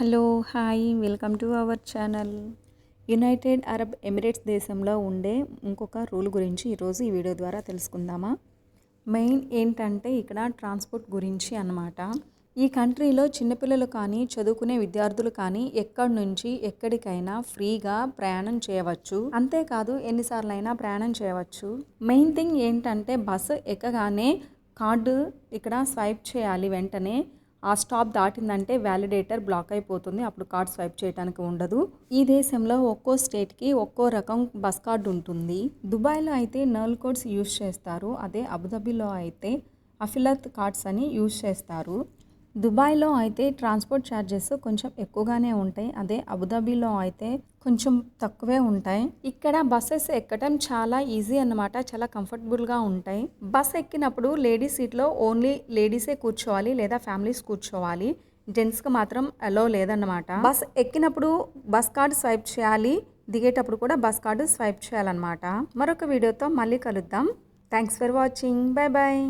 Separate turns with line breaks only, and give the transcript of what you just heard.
Hello hi welcome to our channel. United Arab Emirates దేశంలో ఉండే ఇంకొక రూల్ గురించి ఈరోజు ఈ వీడియో ద్వారా తెలుసుకుందామా. మెయిన్ ఏంటంటే ఇక్కడ ట్రాన్స్పోర్ట్ గురించి అన్నమాట. ఈ కంట్రీలో చిన్నపిల్లలు కానీ చదువుకునే విద్యార్థులు కానీ ఎక్కడి నుంచి ఎక్కడికైనా ఫ్రీగా ప్రయాణం చేయవచ్చు. అంతేకాదు ఎన్నిసార్లైనా ప్రయాణం చేయవచ్చు. మెయిన్ థింగ్ ఏంటంటే బస్సు ఎక్కగానే కార్డు ఇక్కడ స్వైప్ చేయాలి. వెంటనే ఆ స్టాప్ దాటిందంటే వ్యాలిడేటర్ బ్లాక్ అయిపోతుంది. అప్పుడు కార్డ్ స్వైప్ చేయడానికి ఉండదు. ఈ దేశంలో ఒక్కో స్టేట్కి ఒక్కో రకం బస్ కార్డు ఉంటుంది. దుబాయ్లో అయితే నర్ల్ కోడ్స్ యూజ్ చేస్తారు. అదే అబుదాబిలో అయితే అఫిలత్ కార్డ్స్ అని యూజ్ చేస్తారు. దుబాయ్లో అయితే ట్రాన్స్పోర్ట్ ఛార్జెస్ కొంచెం ఎక్కువగానే ఉంటాయి. అదే అబుదాబిలో అయితే కొంచెం తక్కువే ఉంటాయి. ఇక్కడ బస్సెస్ ఎక్కడం చాలా ఈజీ అన్నమాట. చాలా కంఫర్టబుల్గా ఉంటాయి. బస్ ఎక్కినప్పుడు లేడీస్ సీట్లో ఓన్లీ లేడీసే కూర్చోవాలి లేదా ఫ్యామిలీస్ కూర్చోవాలి. జెంట్స్కి మాత్రం అలో లేదన్నమాట. బస్ ఎక్కినప్పుడు బస్ కార్డు స్వైప్ చేయాలి. దిగేటప్పుడు కూడా బస్ కార్డు స్వైప్ చేయాలన్నమాట. మరొక వీడియోతో మళ్ళీ కలుద్దాం. Thanks for watching. Bye bye.